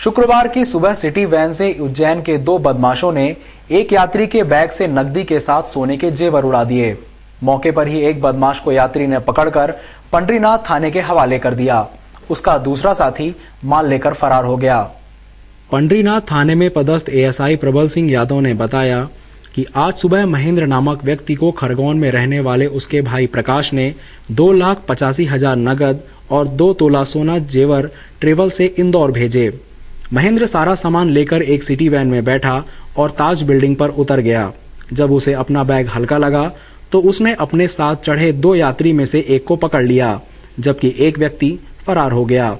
शुक्रवार की सुबह सिटी वैन से उज्जैन के दो बदमाशों ने एक यात्री के बैग से नकदी के साथ सोने के जेवर उड़ा दिए। मौके पर ही एक बदमाश को यात्री ने पकड़कर पंडरीनाथ थाने के हवाले कर दिया। उसका दूसरा साथी माल लेकर फरार हो गया। पंडरीनाथ थाने में पदस्थ एएसआई प्रबल सिंह यादव ने बताया कि आज सुबह महेंद्र नामक व्यक्ति को खरगोन में रहने वाले उसके भाई प्रकाश ने 2,85,000 नगद और 2 तोला सोना जेवर ट्रेवल से इंदौर भेजे। महेंद्र सारा सामान लेकर एक सिटी वैन में बैठा और ताज बिल्डिंग पर उतर गया। जब उसे अपना बैग हल्का लगा तो उसने अपने साथ चढ़े 2 यात्री में से एक को पकड़ लिया, जबकि एक व्यक्ति फरार हो गया।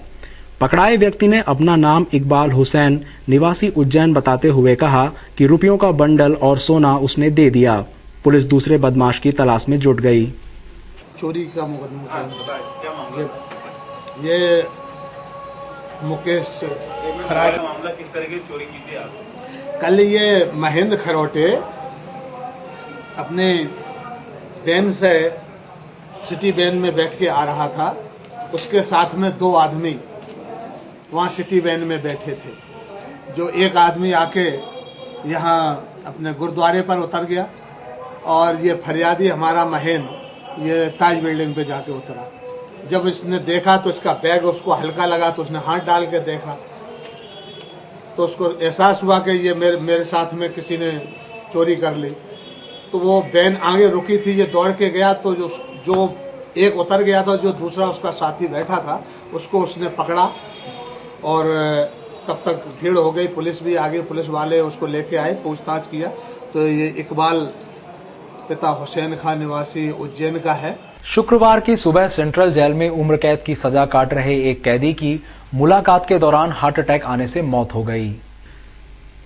पकड़ाए व्यक्ति ने अपना नाम इकबाल हुसैन निवासी उज्जैन बताते हुए कहा कि रुपयों का बंडल और सोना उसने दे दिया। पुलिस दूसरे बदमाश की तलाश में जुट गई। चोरी का मुकदमा ये मुकेश खराट मामला किस तरह की चोरी की थी आप? कल ये महेंद्र खरोटे अपने वैन से सिटी वैन में बैठ के आ रहा था। उसके साथ में 2 आदमी वहाँ सिटी वैन में बैठे थे। जो एक आदमी आके यहाँ अपने गुरुद्वारे पर उतर गया और ये फरियादी हमारा महेंद्र ये ताज बिल्डिंग पे जाके उतरा। जब इसने देखा तो इसका बैग उसको हल्का लगा तो उसने हाथ डाल के देखा तो उसको एहसास हुआ कि ये मेरे साथ में किसी ने चोरी कर ली। तो वो वैन आगे रुकी थी, ये दौड़ के गया तो जो एक उतर गया था, जो दूसरा उसका साथी बैठा था उसको उसने पकड़ा और तब तक भीड़ हो गई। पुलिस भी आगे, पुलिस वाले उसको लेके आए, पूछताछ किया तो ये इकबाल पिता हुसैन खान निवासी उज्जैन का है। शुक्रवार की सुबह सेंट्रल जेल में उम्र कैद की सजा काट रहे एक कैदी की मुलाकात के दौरान हार्ट अटैक आने से मौत हो गई।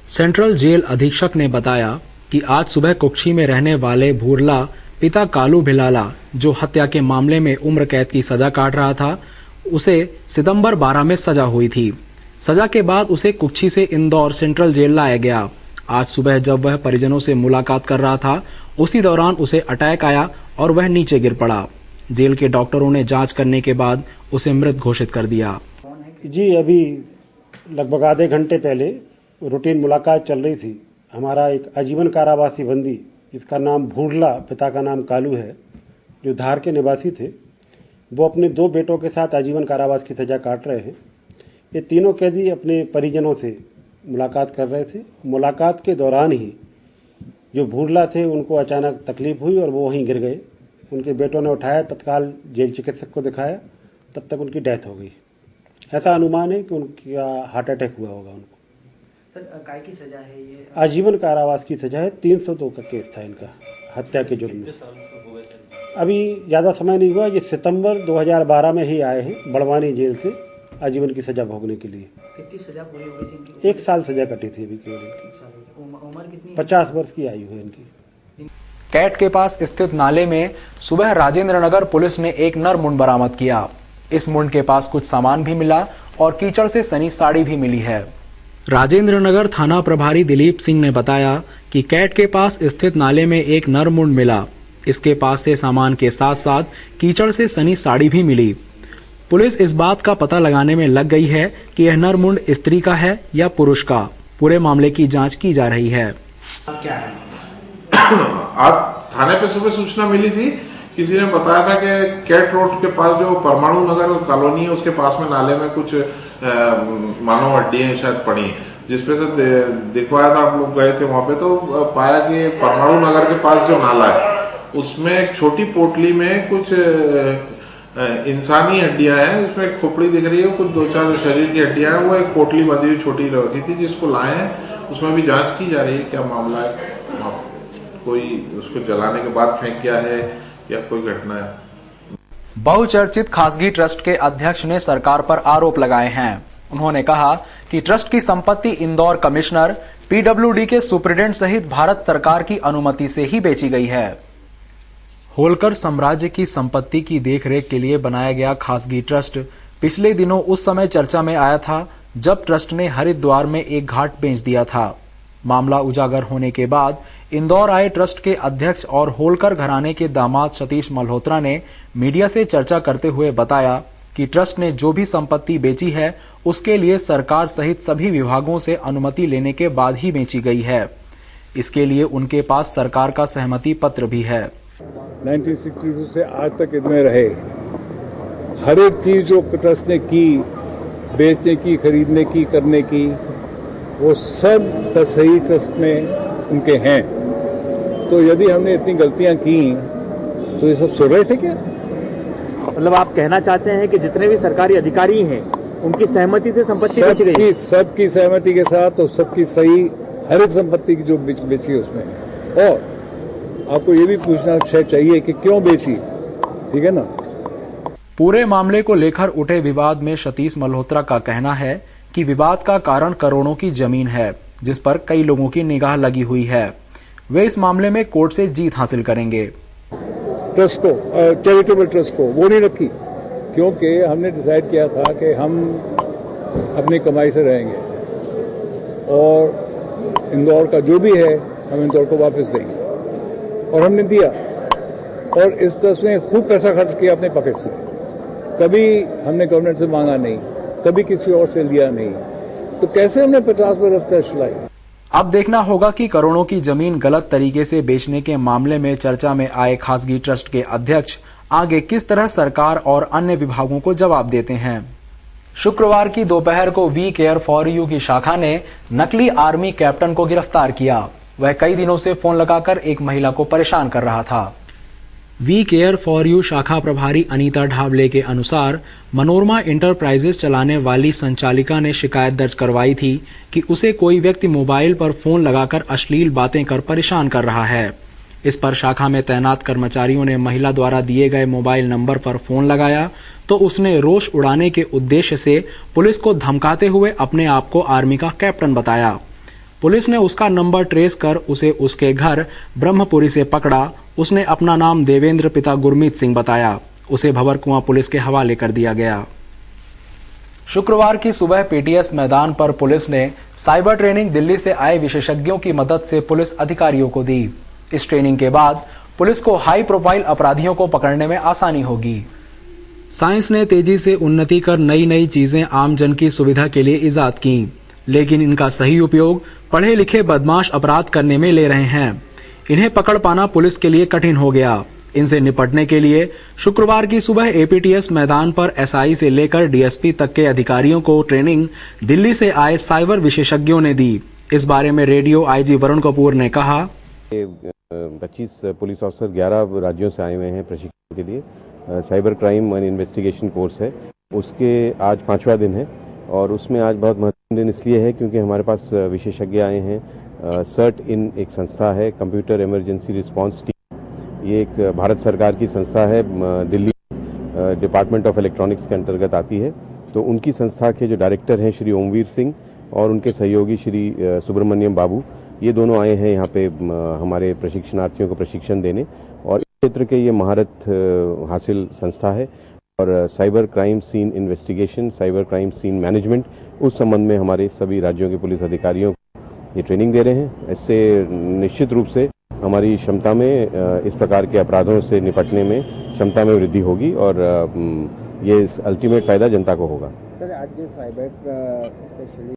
सेंट्रल जेल अधीक्षक ने बताया कि आज सुबह कुक्षी में रहने वाले भूरला पिता कालू भिलाला, जो हत्या के मामले में उम्र कैद की सजा काट रहा था, उसे सितंबर 12 में सजा हुई थी। सजा के बाद उसे कुक्षी से इंदौर सेंट्रल जेल लाया गया। आज सुबह जब वह परिजनों से मुलाकात कर रहा था, उसी दौरान उसे अटैक आया और वह नीचे गिर पड़ा। जेल के डॉक्टरों ने जांच करने के बाद उसे मृत घोषित कर दिया। जी, अभी लगभग आधे घंटे पहले रूटीन मुलाकात चल रही थी। हमारा एक आजीवन कारावासी बंदी, जिसका नाम भूरला, पिता का नाम कालू है, जो धार के निवासी थे, वो अपने 2 बेटों के साथ आजीवन कारावास की सजा काट रहे हैं। ये तीनों कैदी अपने परिजनों से मुलाकात कर रहे थे। मुलाकात के दौरान ही जो भूरला थे उनको अचानक तकलीफ हुई और वो वहीं गिर गए। उनके बेटों ने उठाया, तत्काल जेल चिकित्सक को दिखाया, तब तक उनकी डेथ हो गई। ऐसा अनुमान है कि उनका हार्ट अटैक हुआ होगा उनको। सर, काय की सजा है ये? आजीवन कारावास की सजा है। 302 का केस था इनका, हत्या के जुर्म में। अभी ज़्यादा समय नहीं हुआ, ये सितंबर 2012 में ही आए हैं बड़वानी जेल से आजीवन की सजा भोगने के लिए। कितनी सजा पूरी हो गई थी इनकी? 1 साल सजा कटी थी अभी केवल इनकी। उम्र कितनी? 50 वर्ष की आयु है इनकी। कैट के पास स्थित नाले में सुबह राजेंद्र नगर पुलिस ने एक नर मुंड बरामद किया। इस मुंड के पास कुछ सामान भी मिला और कीचड़ से सनी साड़ी भी मिली है। राजेंद्र नगर थाना प्रभारी दिलीप सिंह ने बताया कि कैट के पास स्थित नाले में एक नर मुंड मिला। इसके पास से सामान के साथ साथ कीचड़ से सनी साड़ी भी मिली। पुलिस इस बात का पता लगाने में लग गई है कि यह नर मुंड स्त्री का है या पुरुष का। पूरे मामले की जांच की जा रही है। क्या है? आज थाने पे सुबह सूचना मिली थी, किसी ने बताया था कि कैट रोड के पास जो परमाणु नगर कॉलोनी है उसके पास में नाले में कुछ मानव हड्डियां शायद पड़ी हैं, जिसपे से दिखवाया था। हम लोग गए थे वहां पे तो पाया कि परमाणु नगर के पास जो नाला है उसमें एक छोटी पोटली में कुछ इंसानी हड्डियां हैं। उसमें एक खोपड़ी दिख रही है, कुछ 2-4 शरीर की हड्डियां हैं। वो एक पोटली बंधी हुई छोटी रखी थी, जिसको लाए हैं। उसमें भी जांच की जा रही है क्या मामला है, कोई उसको जलाने के बाद फेंक गया है या कोई घटना है। बहुचर्चित खासगी ट्रस्ट के अध्यक्ष ने सरकार पर आरोप लगाए हैं। उन्होंने कहा कि ट्रस्ट की संपत्ति इंदौर कमिश्नर, पीडब्ल्यूडी के सुप्रीडेंट सहित भारत सरकार की अनुमति से ही बेची गई है। होलकर साम्राज्य की संपत्ति की देखरेख के लिए बनाया गया खासगी ट्रस्ट पिछले दिनों उस समय चर्चा में आया था जब ट्रस्ट ने हरिद्वार में एक घाट बेच दिया था। मामला उजागर होने के बाद इंदौर आए ट्रस्ट के अध्यक्ष और होलकर घराने के दामाद सतीश मल्होत्रा ने मीडिया से चर्चा करते हुए बताया कि ट्रस्ट ने जो भी संपत्ति बेची है उसके लिए सरकार सहित सभी विभागों से अनुमति लेने के बाद ही बेची गई है। इसके लिए उनके पास सरकार का सहमति पत्र भी है। 1962 से आज तक इनमें रहे हर एक चीज जो ट्रस्ट ने की, बेचने की, खरीदने की, करने की, वो सब सही ट्रस्ट में उनके हैं। तो यदि हमने इतनी गलतियां की तो ये सब सुन रहे थे क्या? मतलब आप कहना चाहते हैं कि जितने भी सरकारी अधिकारी हैं उनकी सहमति से संपत्ति बेची गई है? सबकी सहमति के साथ और सबकी सही हर एक संपत्ति की जो बेची है उसमें है। और आपको ये भी पूछना चाहिए कि क्यों बेची, ठीक है ना। पूरे मामले को लेकर उठे विवाद में सतीश मल्होत्रा का कहना है कि विवाद का कारण करोड़ों की जमीन है जिस पर कई लोगों की निगाह लगी हुई है। वे इस मामले में कोर्ट से जीत हासिल करेंगे। ट्रस्ट को, चैरिटेबल ट्रस्ट को वो नहीं रखी क्योंकि हमने डिसाइड किया था कि हम अपनी कमाई से रहेंगे और इंदौर का जो भी है हम इंदौर को वापस देंगे, और हमने दिया। और इस ट्रस्ट में खूब पैसा खर्च किया अपने पॉकेट से, कभी हमने गवर्नमेंट से मांगा नहीं, कभी किसी और से लिया नहीं। तो कैसे हमने 50 बरस ट्रस्ट चलाई? अब देखना होगा कि करोड़ों की जमीन गलत तरीके से बेचने के मामले में चर्चा में आए खासगी ट्रस्ट के अध्यक्ष आगे किस तरह सरकार और अन्य विभागों को जवाब देते हैं। शुक्रवार की दोपहर को वी केयर फॉर यू की शाखा ने नकली आर्मी कैप्टन को गिरफ्तार किया। वह कई दिनों से फोन लगाकर एक महिला को परेशान कर रहा था। वी केयर फॉर यू शाखा प्रभारी अनीता ढाबले के अनुसार मनोरमा इंटरप्राइजेस चलाने वाली संचालिका ने शिकायत दर्ज करवाई थी कि उसे कोई व्यक्ति मोबाइल पर फोन लगाकर अश्लील बातें कर परेशान कर रहा है। इस पर शाखा में तैनात कर्मचारियों ने महिला द्वारा दिए गए मोबाइल नंबर पर फोन लगाया तो उसने रोष उड़ाने के उद्देश्य से पुलिस को धमकाते हुए अपने आप को आर्मी का कैप्टन बताया। पुलिस ने उसका नंबर ट्रेस कर उसे उसके घर ब्रह्मपुरी से पकड़ा। उसने अपना नाम देवेंद्र पिता गुरमीत सिंह बताया। उसे भंवरकुआं पुलिस के हवाले कर दिया गया। शुक्रवार की सुबह पीटीएस मैदान पर पुलिस ने साइबर ट्रेनिंग दिल्ली से आए विशेषज्ञों की मदद से पुलिस अधिकारियों को दी। इस ट्रेनिंग के बाद पुलिस को हाई प्रोफाइल अपराधियों को पकड़ने में आसानी होगी। साइंस ने तेजी से उन्नति कर नई नई चीजें आम जन की सुविधा के लिए इजाद की, लेकिन इनका सही उपयोग पढ़े लिखे बदमाश अपराध करने में ले रहे हैं। इन्हें पकड़ पाना पुलिस के लिए कठिन हो गया। इनसे निपटने के लिए शुक्रवार की सुबह एपीटीएस मैदान पर एसआई से लेकर डीएसपी तक के अधिकारियों को ट्रेनिंग दिल्ली से आए साइबर विशेषज्ञों ने दी। इस बारे में रेडियो आईजी वरुण कपूर ने कहा, 25 पुलिस ऑफिसर 11 राज्यों से आए हुए हैं प्रशिक्षण के लिए। Cyber crime and investigation course है, उसके आज 5वां दिन है और उसमें आज बहुत महत्वपूर्ण दिन इसलिए है क्योंकि हमारे पास विशेषज्ञ आए हैं। सर्ट इन एक संस्था है, कंप्यूटर इमरजेंसी रिस्पांस टीम। ये एक भारत सरकार की संस्था है, दिल्ली डिपार्टमेंट ऑफ इलेक्ट्रॉनिक्स के अंतर्गत आती है। तो उनकी संस्था के जो डायरेक्टर हैं श्री ओमवीर सिंह और उनके सहयोगी श्री सुब्रमण्यम बाबू, ये दोनों आए हैं यहाँ पे हमारे प्रशिक्षणार्थियों को प्रशिक्षण देने। और इस क्षेत्र के ये महारत हासिल संस्था है और cyber crime scene investigation, cyber crime scene management, उस संबंध में हमारे सभी राज्यों के पुलिस अधिकारियों को ये ट्रेनिंग दे रहे हैं। इससे निश्चित रूप से हमारी क्षमता में इस प्रकार के अपराधों से निपटने में क्षमता में वृद्धि होगी और ये अल्टीमेट फायदा जनता को होगा। सर, आज जो साइबर स्पेशली